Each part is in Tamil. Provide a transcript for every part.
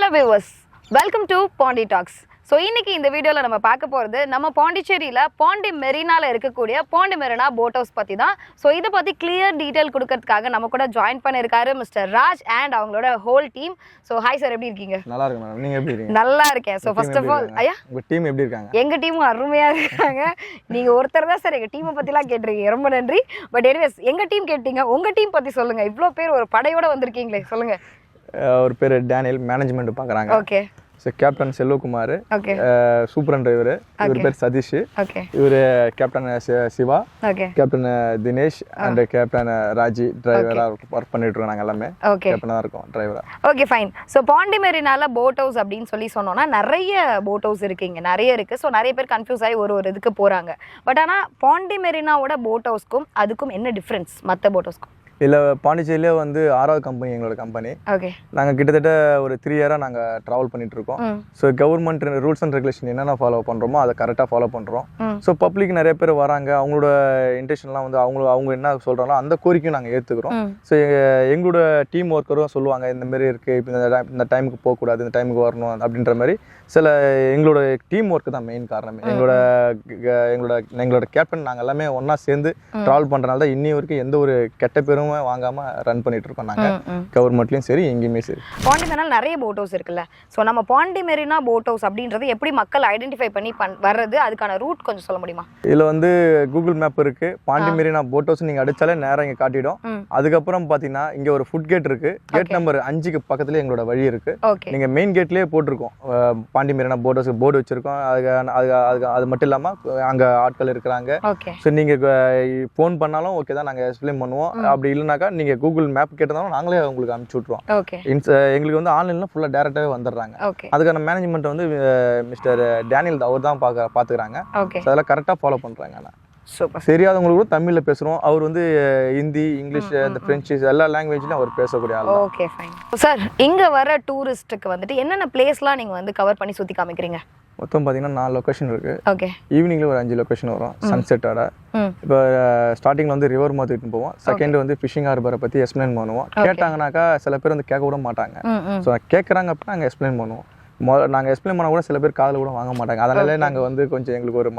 Hello viewers, welcome to Pondi Talks. So இன்றைக்கி இந்த வீடியோவில் நம்ம பார்க்க போகிறது நம்ம பாண்டிச்சேரியில் பாண்டி மெரினாவில் இருக்கக்கூடிய பாண்டி மெரினா போட் ஹவுஸ் பற்றி தான். ஸோ இதை பற்றி கிளியர் டீட்டெயில் கொடுக்கறதுக்காக நம்ம கூட ஜாயின் பண்ணியிருக்காரு மிஸ்டர் ராஜ் அண்ட் அவங்களோட whole team. So hi sir, எப்படி இருக்கீங்க? நல்லா இருக்கு மேடம், நீங்கள் எப்படி இருக்கீங்க? நல்லா இருக்கேன். ஸோ ஃபர்ஸ்ட் ஆஃப் ஆல் ஐயா, உங்கள் டீம் எப்படி இருக்காங்க? எங்கள் டீமும் அருமையாக இருக்காங்க. நீங்கள் ஒருத்தர் தான் சார் எங்கள் டீமை பற்றிலாம் கேட்டிருக்கீங்க, ரொம்ப நன்றி. பட் எனிவேஸ் எங்கள் டீம் கேட்டீங்க, உங்கள் டீம் பற்றி சொல்லுங்கள். இவ்வளோ பேர் ஒரு படையோடு வந்திருக்கீங்களே, சொல்லுங்கள். ஒரு பேர் டேனியல், மேனேஜ்மெண்ட் பார்க்குறாங்க. Okay. Captain Selvakumar, super driver. இவர் பேர் சதீஷ். இவர் captain Siva, captain Dinesh and captain Raji டிரைவராக ஒர்க் பண்ணிட்டு இருக்கோம். நாங்கள் எல்லாமே கேப்டனாக இருக்கோம், டிரைவரா. Okay fine. ஸோ பாண்டி மெரினால போட் ஹவுஸ் அப்படின்னு சொன்னோம்னா நிறைய போட் ஹவுஸ் இருக்கு, இங்கே நிறைய இருக்கு. ஸோ நிறைய பேர் கன்ஃபியூஸ் ஆகி ஒரு இதுக்கு போறாங்க. பட் ஆனால் பாண்டி மெரினாவோட போட் ஹவுஸ்க்கும் அதுக்கும் என்ன டிஃப்ரென்ஸ் மற்ற போட் ஹவுஸ்க்கும்? இல்லை, பாண்டிச்சேரியிலே வந்து 6வது கம்பெனி எங்களோட கம்பெனி. நாங்கள் கிட்டத்தட்ட ஒரு 3 இயராக நாங்கள் ட்ராவல் பண்ணிட்டு இருக்கோம். So government rules and regulation என்னென்ன ஃபாலோ பண்ணுறோமோ அதை கரெக்டாக ஃபாலோ பண்ணுறோம். ஸோ பப்ளிக் நிறைய பேர் வராங்க, அவங்களோட இன்டென்ஷன்லாம் வந்து அவங்க என்ன சொல்கிறாங்களோ அந்த கோரிக்கையும் நாங்கள் ஏற்றுக்கிறோம். ஸோ எங்களோட டீம் ஒர்க்கரும் சொல்லுவாங்க, இந்த மாதிரி இருக்குது, இப்போ இந்த டைமுக்கு போகக்கூடாது, இந்த டைமுக்கு வரணும் அப்படின்ற மாதிரி. சில எங்களோட டீம் ஒர்க்கு தான் மெயின் காரணமே. எங்களோட கேப்டன் நாங்கள் எல்லாமே ஒன்றா சேர்ந்து ட்ராவல் பண்ணுறனால தான் இன்னி வரைக்கும் எந்த ஒரு கெட்ட பேரும் வாங்காம ரன் பண்ணிட்டு இருக்கோம். நாங்க கவர்மெண்ட்லயும் சரி, எங்கேயுமே சரி. பாண்டி மெரினால நிறைய போட் ஹவுஸ் இருக்குல்ல. ஸோ நம்ம பாண்டி மெரினா போட் ஹவுஸ் அப்படின்றது எப்படி மக்கள் ஐடென்டிஃபை பண்ணி வர்றது, அதுக்கான ரூட் கொஞ்சம் சொல்ல முடியுமா? இதுல வந்து கூகுள் மேப் இருக்கு. பாண்டி மெரினா போட் ஹவுஸ் நீங்க அடிச்சாலே நேரம் இங்க காட்டிடும். அதுக்கப்புறம் பாத்தீங்கன்னா இங்க ஒரு ஃபுட் கேட் இருக்கு. கேட் நம்பர் 5க்கு பக்கத்துல எங்களோட வழி இருக்கு. நீங்க மெயின் கேட்லயே போட்டிருக்கோம் Pondy Marina boat house board வச்சிருக்கோம். அது மட்டும் இல்லாம அங்க ஆட்கள் இருக்கிறாங்க. ஸோ நீங்க போன் பண்ணாலும் ஓகே தான், நாங்க எக்ஸ்பிளைன் பண்ணுவோம். அப்படி இல்லைனாக்கா நீங்க கூகுள் மேப் கேட்டதாலும் நாங்களே உங்களுக்கு அனுப்பிச்சு விட்ருவோம். எங்களுக்கு வந்து ஆன்லைன்ல ஃபுல்லா டேரக்டாவே வந்துடுறாங்க. அதுக்கான மேனேஜ்மெண்ட் வந்து மிஸ்டர் டேனியல் அவர் தான் பாத்துக்கிறாங்க. அதெல்லாம் கரெக்டா ஃபாலோ பண்றாங்க. தெரியாதவங்களுக்கு கூட தமிழ்ல பேசுறோம். அவர் வந்து ஹிந்தி, இங்கிலீஷ், இந்த பிரெஞ்சு எல்லா லாங்குவேஜ்லயும் அவர் பேசக்கூடிய ஆள். Okay fine. சார், இங்க வர டூரிஸ்ட்டுக்கு வந்துட்டு என்னென்ன பிளேஸ்லாம் நீங்க வந்து கவர் பண்ணி சுத்தி காமிக்கிறீங்க? மொத்தம் பார்த்தீங்கன்னா 4 லொக்கேஷன் இருக்கு. ஈவினிங்ல ஒரு 5 லொக்கேஷன் வரும் சன்செட்டோட. இப்போ ஸ்டார்டிங்ல வந்து ரிவர் மாதிரி போவோம். செகண்ட் வந்து ஃபிஷிங் ஹார்பரை பத்தி எக்ஸ்பிளைன் பண்ணுவோம். கேட்டாங்கன்னாக்கா சில பேர் வந்து கேட்க கூட மாட்டாங்க. ஸோ கேட்குறாங்க அப்படின்னா நாங்கள் எக்ஸ்பிளைன் பண்ணுவோம். நாங்கள் எக்ஸ்பிளைன் பண்ணால் கூட சில பேர் காதில் கூட வாங்க மாட்டாங்க. அதனாலே நாங்கள் வந்து கொஞ்சம் எங்களுக்கு ஒரு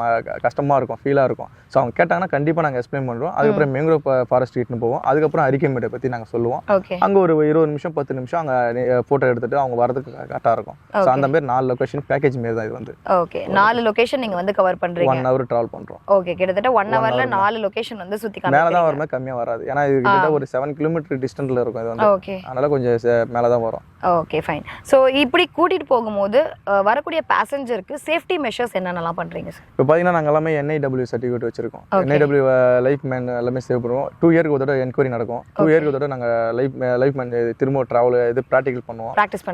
கஷ்டமாக இருக்கும், ஃபீலாக இருக்கும். ஸோ அவங்க கேட்டாங்கன்னா கண்டிப்பாக நாங்கள் எக்ஸ்பிளைன் பண்ணுறோம். அதுக்கப்புறம் மேங்க்ரோவ் ஃபாரஸ்ட் கிட்னு போவோம். அதுக்கப்புறம் அரிக்கமேட்டை பற்றி நாங்கள் சொல்லுவோம். அங்கே ஒரு 20 நிமிஷம் 10 நிமிஷம் அங்கே ஃபோட்டோ எடுத்துட்டு அவங்க வரதுக்கு கரெக்டாக இருக்கும். ஸோ அந்த மாதிரி 4 லொக்கேஷன் பேக்கேஜ் மாரி தான் இது வந்து. ஓகே, 4 லொக்கேஷன் நீங்கள் வந்து கவர் பண்ணுறீங்க. 1 ஹவர் ட்ராவல் பண்ணுறோம். ஓகே, கிட்டத்தட்ட 1 ஹவரில் 4 லொக்கேஷன் வந்து சுற்றி காமிக்கிறீங்க. மேலே தான் வருமே, கம்மியாக வராது. ஏன்னா இது கிட்ட ஒரு 7 கிலோமீட்டர் டிஸ்டன்ஸில் இருக்கும் இது வந்து. அதனால கொஞ்சம் மேலே தான் வரும். Okay fine. ஸோ இப்படி கூட்டிகிட்டு போகும்போது வரக்கூடிய பேசஞ்சருக்கு சேஃப்டி மெஷர்ஸ் என்னென்னலாம் பண்ணுறீங்க சார்? இப்போ பார்த்தீங்கன்னா நாங்கள் எல்லாமே NIW சர்டிஃபிகேட் வச்சிருக்கோம். NIW லைஃப் மேன் எல்லாமே சேவ் பண்ணுவோம். 2 இயருக்கு ஒரு தடவை என்கொயரி நடக்கும். 2 இயருக்கு ஒரு தடவை நாங்கள் லைஃப் மேன் திரும்ப ட்ராவல் இது ப்ராக்டிக்கல் பண்ணுவோம், ப்ராக்டிஸ்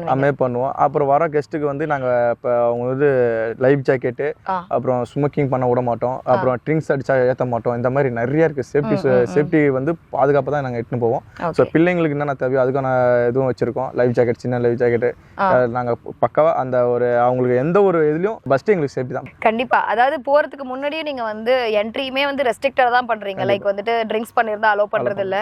பண்ணுவோம். அப்புறம் வர கெஸ்ட்டுக்கு வந்து நாங்கள் இப்போ அவங்க வந்து லைஃப் ஜாக்கெட்டு, அப்புறம் ஸ்மோக்கிங் பண்ண விட மாட்டோம், அப்புறம் ட்ரிங்க்ஸ் அடிச்சா ஏற்ற மாட்டோம். இந்த மாதிரி நிறைய இருக்குது. சேஃப்டி வந்து பாதுகாப்பாக தான் நாங்கள் எட்டுன்னு போவோம். ஸோ பிள்ளைங்களுக்கு என்னென்ன தேவையோ அதுக்கான இதுவும் வச்சிருக்கோம். லைஃப் ஜாக்கெட், சின்ன லைஃப் ஜாக்கெட்டு நாங்கள் பக்காவாக அந்த ஒரு அவங்களுக்கு எந்த ஒரு இதுலயும் ஃபர்ஸ்ட் எங்களுக்கு சேஃப்டி தான். கண்டிப்பா. அதாவது போறதுக்கு முன்னாடியே நீங்க வந்து என்ட்ரியுமே வந்து ரெஸ்ட்ரிக்டடா தான் பண்றீங்க. லைக் வந்துட்டு ட்ரிங்க்ஸ் பண்ணிருந்தா அலோ பண்றது இல்ல.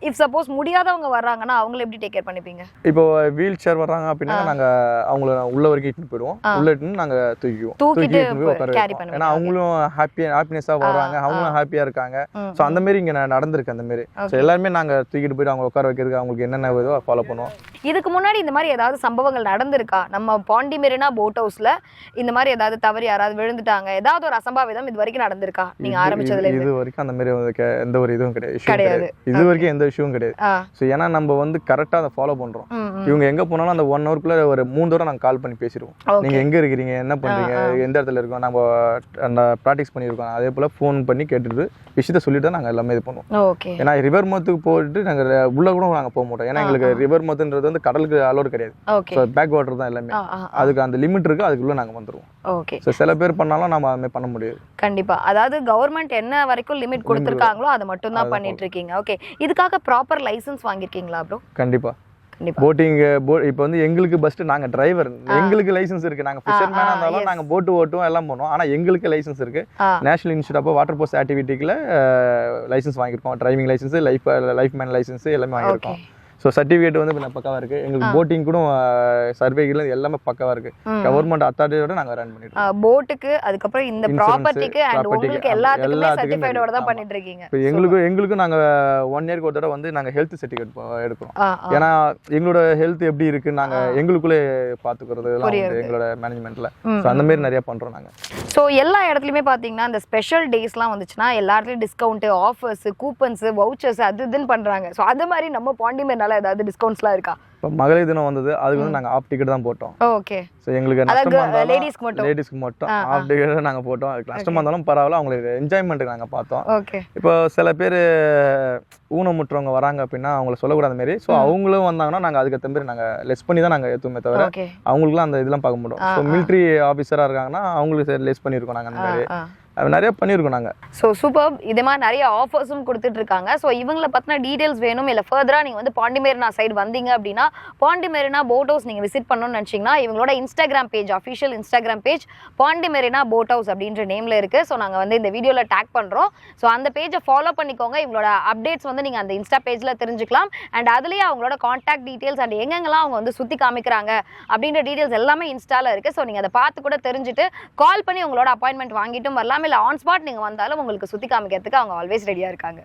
இஃப் சப்போஸ் முடியாதவங்க வர்றாங்கன்னா அவங்களை எப்படி டேக் கேர் பண்ணிப்பீங்க? இப்போ வீல் சேர் வர்றாங்க அப்படின்னா நாங்க அவங்கள உள்ள வரைக்கும் இட்டுன்னு போயிடுவோம். உள்ள இட்டுன்னு நாங்க தூக்கிட்டு கேரி பண்ணுவோம். ஏன்னா அவங்களும் ஹாப்பினஸா வர்றாங்க, அவங்களும் ஹாப்பியா இருக்காங்க. ஸோ அந்த மாதிரி இங்க நடந்திருக்கு. அந்த மாதிரி ஸோ எல்லாருமே நாங்க தூக்கிட்டு போயிட்டு அவங்க உட்கார வைக்கிறதுக்கு அவங்களுக்கு என்னென்ன இதுவோ ஃபாலோ பண்ணுவோம். இதுக்கு முன்னாடி இந்த மாதிரி ஏதாவது சம்பவங்கள் நடந்திருக்கா நம்ம பாண்டி மெரினா போட் ஹவுஸ்ல? இந்த மாதிரி ஏதாவது தவறு யாராவது விழுந்துட்டாங்க, ஏதாவது ஒரு அசம்பாவிதம் இது வரைக்கும் நடந்திருக்கா நீங்க ஆரம்பிச்சதுல இருந்து? இது வரைக்கும் அந்த மாதிரி எந்த ஒரு இதுவும் கிடையாது. இது வரைக்கும் எந்த விஷயமும் கிடையாது. ஸோ ஏன்னா நம்ம வந்து கரெக்டா அதை ஃபாலோ பண்றோம். இவங்க எங்க போனாலும் அந்த 1 ஹவருக்குள்ள ஒரு 3 தடவை நாங்கள் கால் பண்ணி பேசிடுவோம். நீங்க எங்க இருக்கிறீங்க, என்ன பண்றீங்க, எந்த இடத்துல இருக்கோம், நம்ம ப்ராக்டிஸ் பண்ணியிருக்கோம். அதே போல ஃபோன் பண்ணி கேட்டுட்டு விஷயத்த சொல்லிட்டு தான் நாங்கள் எல்லாமே இது பண்ணுவோம். ஏன்னா ரிவர் மத்துக்கு போயிட்டு நாங்கள் உள்ள கூட நாங்கள் போக மாட்டோம். ஏன்னா எங்களுக்கு ரிவர் மத்துன்றது வந்து கடலுக்கு அலோடு கிடையாது. பேக் வாட்டர் தான் எல்லாமே. அதுக்கு அந்த லிமிட் இருக்கு, அதுக்குள்ள நாங்க வந்துருவோம். ஓகே. சோ சில பேர் பண்ணாலும் நாம அதை பண்ண முடியாது. கண்டிப்பா. அதாவது கவர்மெண்ட் என்ன வரைக்கும் லிமிட் கொடுத்திருக்காங்களோ அதை மட்டும் தான் பண்ணிட்டு இருக்கீங்க. ஓகே. இதுக்காக ப்ராப்பர் லைசென்ஸ் வாங்கிருக்கீங்களா ப்ரோ? கண்டிப்பா. போட்டிங் இப்போ வந்து எங்களுக்கு பஸ்ட் நாங்க டிரைவர், எங்களுக்கு லைசென்ஸ் இருக்கு. நாங்க ஃபிஷர்மேனா இருந்தாலும் நாங்க போட் ஓட்டுவோம், எல்லாம் பண்ணுவோம். ஆனா எங்களுக்கு லைசென்ஸ் இருக்கு. National institute of water sports ஆக்டிவிட்டிக்குல லைசென்ஸ் வாங்கியிருக்கோம். Driving licence, life man licence எல்லாமே வாங்கியிருக்கோம். ஸோ சர்டிஃபிகேட் வந்து இப்போ பக்காவாக இருக்குது. எங்களுக்கு போட்டிங் கூட சர்வேகள் எல்லாமே பக்காவாக இருக்குது. கவர்மெண்ட் அத்தாரிட்டியோட நாங்கள் ரன் பண்ணிட்டு இருக்கோம். போட்டுக்கு அதுக்கப்புறம் இந்த ப்ராப்பர்ட்டிக்கு அண்ட் உங்களுக்கு எல்லாத்துக்குமே சர்டிஃபைடோட தான் பண்ணிட்டு இருக்கீங்க. இப்போ எங்களுக்கும் நாங்கள் 1 இயர்க்கு ஒரு தடவை வந்து நாங்கள் ஹெல்த் சர்டிஃபிகேட் எடுக்கிறோம். ஏன்னா எங்களோட ஹெல்த் எப்படி இருக்கு நாங்கள் எங்களுக்குள்ளே பார்த்துக்கிறது எங்களோட மேனேஜ்மெண்ட்ல. ஸோ அந்த மாதிரி நிறைய பண்ணுறோம் நாங்கள். ஸோ எல்லா இடத்துலையுமே பார்த்தீங்கன்னா இந்த ஸ்பெஷல் டேஸ்லாம் வந்துச்சுன்னா எல்லா இடத்துலையும் டிஸ்கவுண்ட், ஆஃபர்ஸ், கூப்பன்ஸ், வவுச்சர்ஸ் அது இதுன்னு பண்ணுறாங்க. ஸோ அது மாதிரி நம்ம பாண்டி மெரினால ஏதாவது டிஸ்கவுண்ட்ஸ்லாம் இருக்கா? இப்போ மகளிர் தினம் வந்தது, அதுக்கு வந்து நாங்கள் ஆஃப் டிக்கெட் தான் போட்டோம். ஓகே. ஸோ எங்களுக்கு லேடிஸ்க்கு மட்டும் ஆஃப் டிக்கெட் நாங்கள் போட்டோம். அதுக்கு நஷ்டமாக இருந்தாலும் பரவாயில்ல, அவங்களுக்கு என்ஜாய்மெண்ட்டுக்கு நாங்கள் பார்த்தோம். ஓகே. இப்போ சில பேர் ஊனமுற்றவங்க வராங்க அப்படின்னா அவங்கள சொல்லக்கூடாத மாரி. ஸோ அவங்களும் வந்தாங்கன்னா நாங்கள் அதுக்கேற்ற மாதிரி நாங்கள் லெஸ் பண்ணி தான் நாங்கள் ஏற்றுமே தவிர அவங்களுக்குலாம் அந்த இதெல்லாம் பார்க்க மாட்டோம். ஸோ மிலிட்ரி ஆஃபீஸராக இருக்காங்கன்னா அவங்களுக்கு லெஸ் பண்ணியிருக்கோம் நாங்கள் அந்த மாதிரி நிறைய பண்ணியிருக்கோம் நாங்கள். So super. இதே மாதிரி நிறைய ஆஃபர்ஸும் கொடுத்துட்டு இருக்காங்க. ஸோ இவங்களை பற்றின டீட்டெயில்ஸ் வேணும் இல்லை ஃபர்தராக நீங்கள் வந்து பாண்டி மெரினா சைடு வந்தீங்க அப்படின்னா பாண்டி மெரினா போட் ஹவுஸ் நீங்கள் விசிட் பண்ணணும்னு நினச்சிங்கன்னா இவங்களோட Instagram page, official Instagram page Pondy Marina boat house அப்படின்ற நேமில் இருக்குது. ஸோ நாங்கள் வந்து இந்த வீடியோவில் டேக் பண்ணுறோம். ஸோ அந்த பேஜை ஃபாலோ பண்ணிக்கோங்க. இவங்களோட அப்டேட்ஸ் வந்து நீங்கள் அந்த இன்ஸ்டா பேஜில் தெரிஞ்சுக்கலாம். அண்ட் அதுலேயே அவங்களோட கான்டாக்ட் டீட்டெயில்ஸ் அண்ட் எங்கெங்கெல்லாம் அவங்க வந்து சுற்றி காமிக்கிறாங்க அப்படின்ற டீட்டெயில்ஸ் எல்லாமே இன்ஸ்டாவில் இருக்குது. ஸோ நீங்கள் அதை பார்த்து கூட தெரிஞ்சுட்டு கால் பண்ணி உங்களோட அப்பாயின்மெண்ட் வாங்கிட்டும் வரலாம். இல்லை ஆன் ஸ்பாட் நீங்கள் வந்தாலும் உங்களுக்கு சுற்றி காமிக்கிறதுக்கு அவங்க ஆல்வேஸ் ரெடியாக இருக்காங்க.